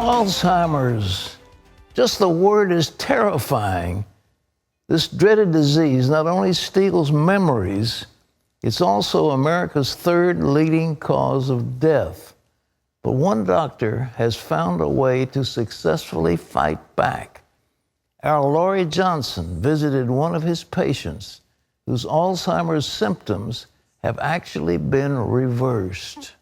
Alzheimer's. Just the word is terrifying. This dreaded disease not only steals memories, it's also America's third leading cause of death. But one doctor has found a way to successfully fight back. Our Laurie Johnson visited one of his patients whose Alzheimer's symptoms have actually been reversed.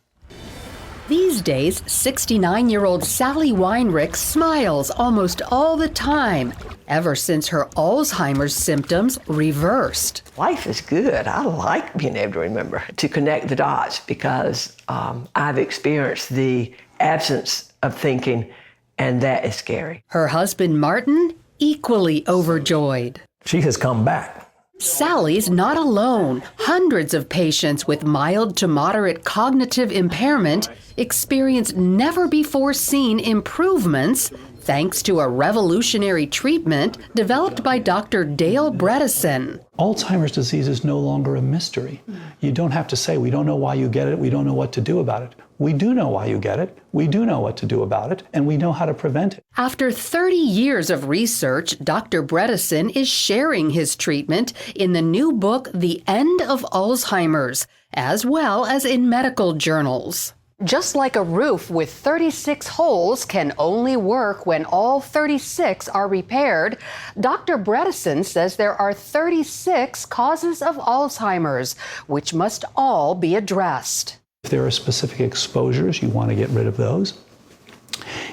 These days, 69-year-old Sally Weinrich smiles almost all the time, ever since her Alzheimer's symptoms reversed. Life is good. I like being able to remember, to connect the dots, because I've experienced the absence of thinking, and that is scary. Her husband, Martin, equally overjoyed. She has come back. Sally's not alone. Hundreds of patients with mild to moderate cognitive impairment experience never-before-seen improvements thanks to a revolutionary treatment developed by Dr. Dale Bredesen. Alzheimer's disease is no longer a mystery. You don't have to say, we don't know why you get it, we don't know what to do about it. We do know why you get it, we do know what to do about it, and we know how to prevent it. After 30 years of research, Dr. Bredesen is sharing his treatment in the new book, The End of Alzheimer's, as well as in medical journals. Just like a roof with 36 holes can only work when all 36 are repaired, Dr. Bredesen says there are 36 causes of Alzheimer's, which must all be addressed. If there are specific exposures, you want to get rid of those.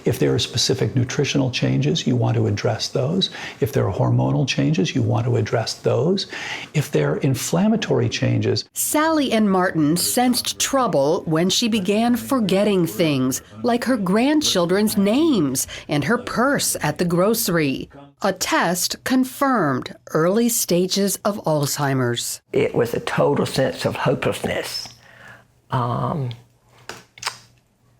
If there are specific nutritional changes, you want to address those. If there are hormonal changes, you want to address those. If there are inflammatory changes. Sally and Martin sensed trouble when she began forgetting things, like her grandchildren's names and her purse at the grocery. A test confirmed early stages of Alzheimer's. It was a total sense of hopelessness.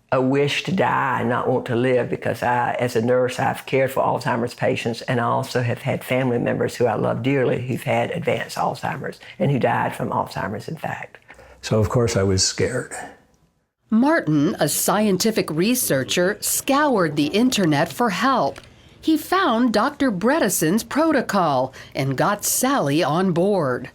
A wish to die and not want to live, because as a nurse, I've cared for Alzheimer's patients, and I also have had family members who I love dearly who've had advanced Alzheimer's and who died from Alzheimer's, in fact. So, of course, I was scared. Martin, a scientific researcher, scoured the internet for help. He found Dr. Bredesen's protocol and got Sally on board.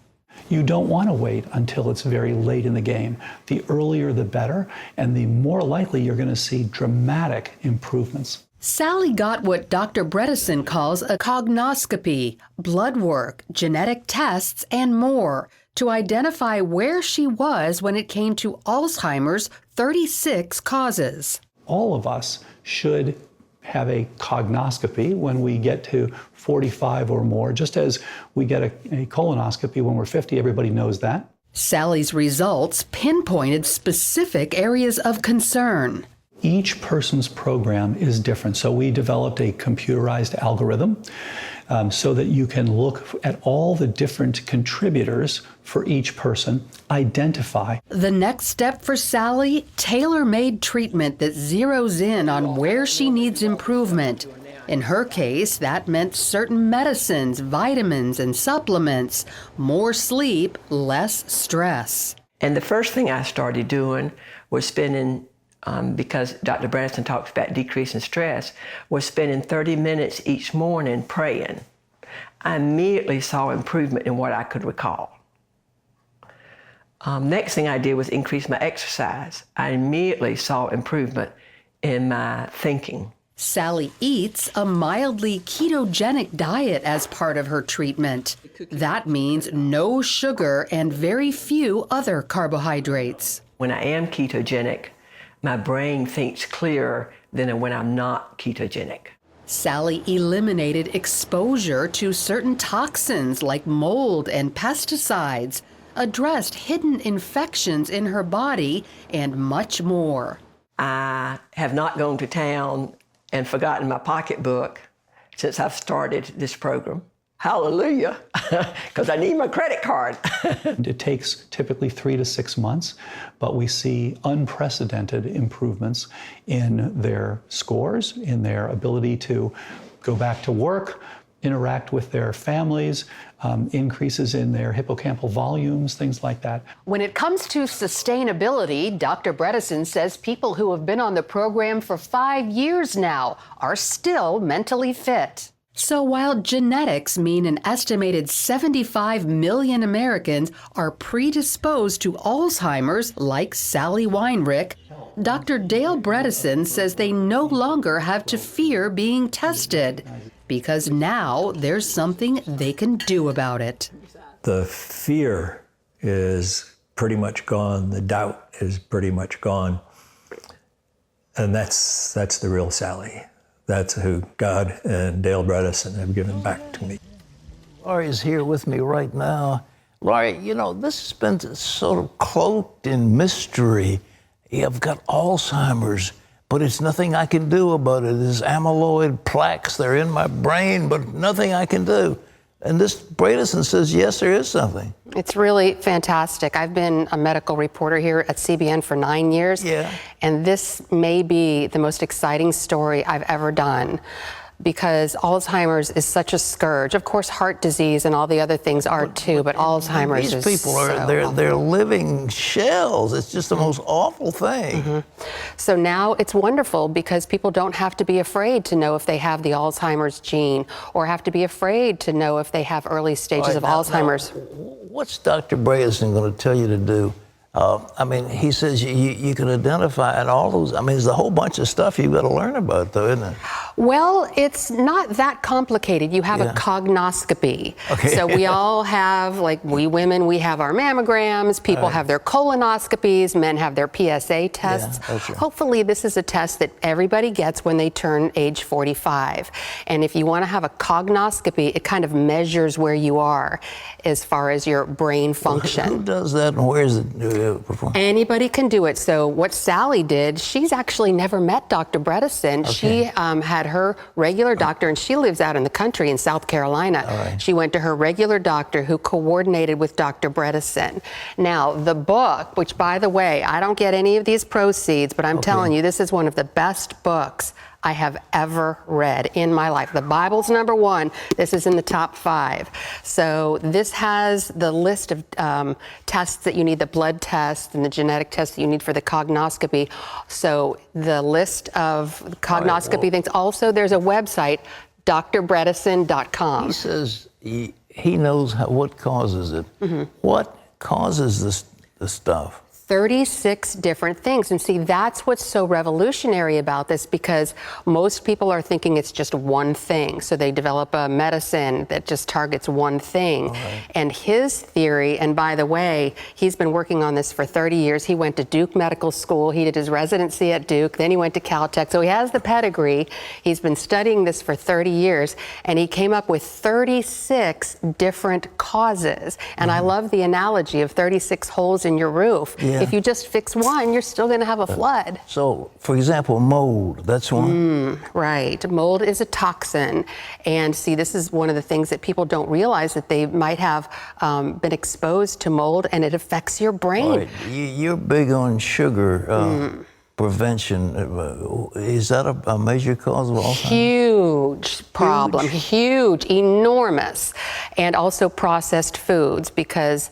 You don't want to wait until it's very late in the game. The earlier the better, and the more likely you're going to see dramatic improvements. Sally got what Dr. Bredesen calls a cognoscopy, blood work, genetic tests, and more to identify where she was when it came to Alzheimer's 36 causes. All of us should have a cognoscopy when we get to 45 or more, just as we get a colonoscopy when we're 50. Everybody knows that. Sally's results pinpointed specific areas of concern. Each person's program is different, so we developed a computerized algorithm so that you can look at all the different contributors for each person, identify. The next step for Sally, tailor-made treatment that zeroes in on where she needs improvement. In her case, that meant certain medicines, vitamins, and supplements, more sleep, less stress. And the first thing I started doing was spending, because Dr. Bredesen talks about decreasing stress, was spending 30 minutes each morning praying. I immediately saw improvement in what I could recall. Next thing I did was increase my exercise. I immediately saw improvement in my thinking. Sally eats a mildly ketogenic diet as part of her treatment. That means no sugar and very few other carbohydrates. When I am ketogenic, my brain thinks clearer than when I'm not ketogenic. Sally eliminated exposure to certain toxins like mold and pesticides, addressed hidden infections in her body, and much more. I have not gone to town and forgotten my pocketbook since I've started this program. Hallelujah, because I need my credit card. It takes typically 3 to 6 months, but we see unprecedented improvements in their scores, in their ability to go back to work, interact with their families, increases in their hippocampal volumes, things like that. When it comes to sustainability, Dr. Bredesen says people who have been on the program for 5 years now are still mentally fit. So while genetics mean an estimated 75 million Americans are predisposed to Alzheimer's, like Sally Weinrich, Dr. Dale Bredesen says they no longer have to fear being tested because now there's something they can do about it. The fear is pretty much gone. The doubt is pretty much gone. And that's the real Sally. That's who God and Dale Bredesen have given back to me. Laurie's here with me right now. Laurie, you know, this has been sort of cloaked in mystery. I've got Alzheimer's, but it's nothing I can do about it. There's amyloid plaques, they're in my brain, but nothing I can do. And this Bredesen says, yes, there is something. It's really fantastic. I've been a medical reporter here at CBN for 9 years. Yeah. And this may be the most exciting story I've ever done because Alzheimer's is such a scourge. Of course, heart disease and all the other things are too, but Alzheimer's is These people are, they're living shells. It's just the most awful thing. So now it's wonderful because people don't have to be afraid to know if they have the Alzheimer's gene or have to be afraid to know if they have early stages of Alzheimer's. What's Dr. Bredesen going to tell you to do? I mean, he says you can identify and all those. I mean, there's a whole bunch of stuff you've got to learn about, though, isn't it? Well, it's not that complicated. You have a cognoscopy. Okay. So we all have, like we women, we have our mammograms, people have their colonoscopies, men have their PSA tests. Yeah, that's right. Hopefully this is a test that everybody gets when they turn age 45. And if you want to have a cognoscopy, it kind of measures where you are as far as your brain function. Who does that and where is it performed? Anybody can do it. So what Sally did, she's actually never met Dr. Bredesen. Okay. She had her regular doctor, and she lives out in the country in South Carolina. Right. She went to her regular doctor who coordinated with Dr. Bredesen. Now, the book, which by the way, I don't get any of these proceeds, but I'm telling you, this is one of the best books I have ever read in my life. The Bible's #1. This is in the top 5. So this has the list of tests that you need, the blood test and the genetic tests that you need for the cognoscopy. So the list of cognoscopy things. Also, there's a website, drbredesen.com. He says he knows what causes it. What causes this stuff? 36 different things. And see, that's what's so revolutionary about this, because most people are thinking it's just one thing. So they develop a medicine that just targets one thing. Right. And his theory, and by the way, he's been working on this for 30 years. He went to Duke Medical School. He did his residency at Duke. Then he went to Caltech. So he has the pedigree. He's been studying this for 30 years. And he came up with 36 different causes. And I love the analogy of 36 holes in your roof. Yeah. If you just fix one, you're still going to have a flood. So, for example, mold, that's one? Right. Mold is a toxin. And see, this is one of the things that people don't realize, that they might have been exposed to mold and it affects your brain. Right. You're big on sugar prevention. Is that a major cause of Alzheimer's? Huge problem, huge, enormous. And also processed foods, because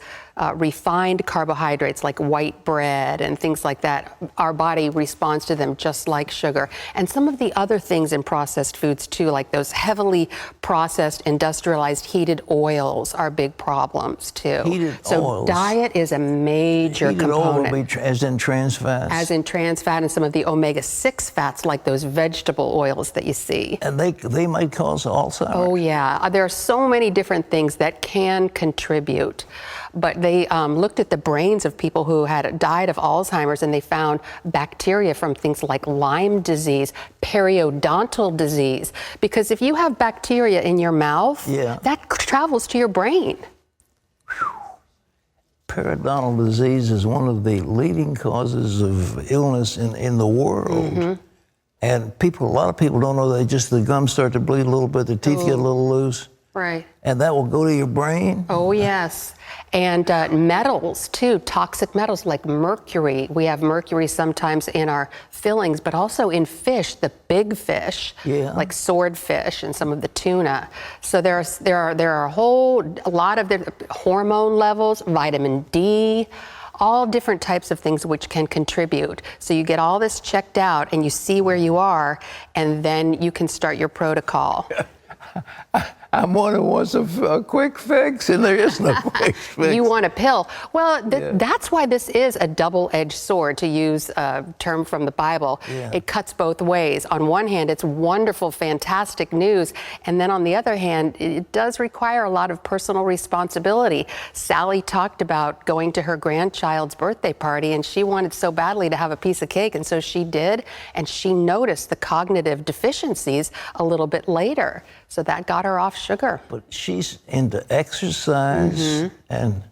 refined carbohydrates like white bread and things like that, our body responds to them just like sugar. And some of the other things in processed foods too, like those heavily processed, industrialized, heated oils are big problems too. Heated so oils. Diet is a major Heated oil component. would be as in trans fats? As in trans fat and some of the omega-6 fats, like those vegetable oils that you see. And they might cause Alzheimer's? Oh yeah, there are so many different things that can contribute. But they looked at the brains of people who had died of Alzheimer's, and they found bacteria from things like Lyme disease, periodontal disease. Because if you have bacteria in your mouth, that travels to your brain. Periodontal disease is one of the leading causes of illness in the world. And a lot of people don't know that the gums start to bleed a little bit, the teeth get a little loose. Right. And that will go to your brain? Oh, yes. And metals, too, toxic metals like mercury. We have mercury sometimes in our fillings, but also in fish, the big fish, like swordfish and some of the tuna. So there are a lot of the hormone levels, vitamin D, all different types of things which can contribute. So you get all this checked out and you see where you are, and then you can start your protocol. I'm one who wants a quick fix, and there is no quick fix. You want a pill. Well, that's why this is a double-edged sword, to use a term from the Bible. Yeah. It cuts both ways. On one hand, it's wonderful, fantastic news. And then on the other hand, it does require a lot of personal responsibility. Sally talked about going to her grandchild's birthday party, and she wanted so badly to have a piece of cake, and so she did. And she noticed the cognitive deficiencies a little bit later. So that got her off sugar. But she's into exercise and...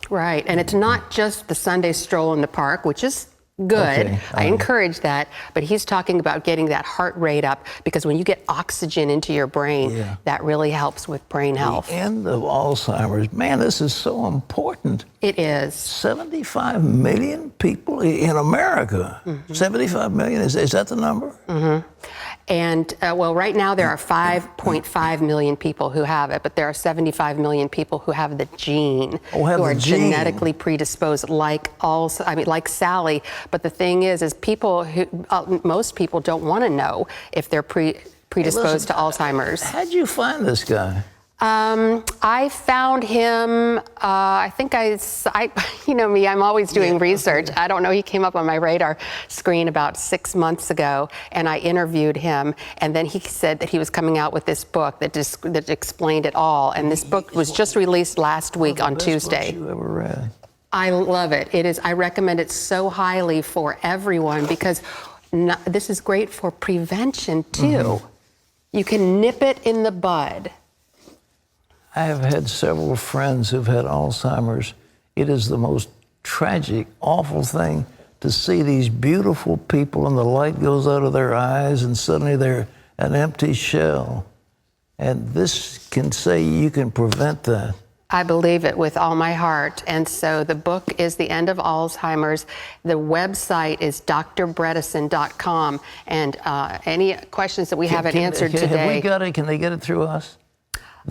Right, and it's not just the Sunday stroll in the park, which is good. Okay. I encourage that, but he's talking about getting that heart rate up, because when you get oxygen into your brain, that really helps with brain health. The end of Alzheimer's. Man, this is so important. It is. 75 million people in America. 75 million, is that the number? And well, right now there are 5.5 million people who have it, but there are 75 million people who have the gene, who are genetically predisposed, like Sally. But the thing is people who most people don't want to know if they're predisposed to Alzheimer's. How'd you find this guy? I found him, I think you know me, I'm always doing research. I don't know, he came up on my radar screen about 6 months ago, and I interviewed him, and then he said that he was coming out with this book that explained it all, and this book was just released last week on Tuesday. Best book you ever read. I love it. I recommend it so highly for everyone, because this is great for prevention too. You can nip it in the bud. I have had several friends who've had Alzheimer's. It is the most tragic, awful thing to see these beautiful people and the light goes out of their eyes and suddenly they're an empty shell. And this can say you can prevent that. I believe it with all my heart. And so the book is The End of Alzheimer's. The website is drbredesen.com. And any questions that we haven't answered today. Have we got it? Can they get it through us?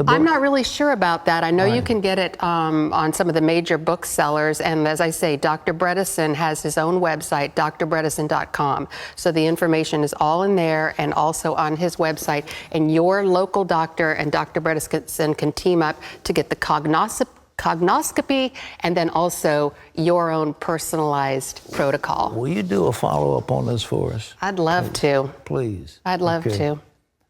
I'm not really sure about that. I know you can get it on some of the major booksellers. And as I say, Dr. Bredesen has his own website, drbredesen.com. So the information is all in there and also on his website. And your local doctor and Dr. Bredesen can team up to get the cognoscopy and then also your own personalized protocol. Will you do a follow-up on this for us? I'd love to. Please. I'd love to.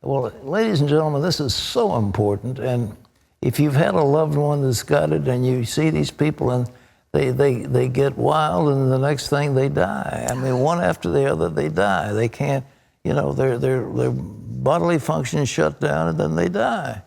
Well, ladies and gentlemen, this is so important. And if you've had a loved one that's got it and you see these people and they get wild and the next thing they die. I mean, one after the other, they die. They can't, their bodily functions shut down and then they die.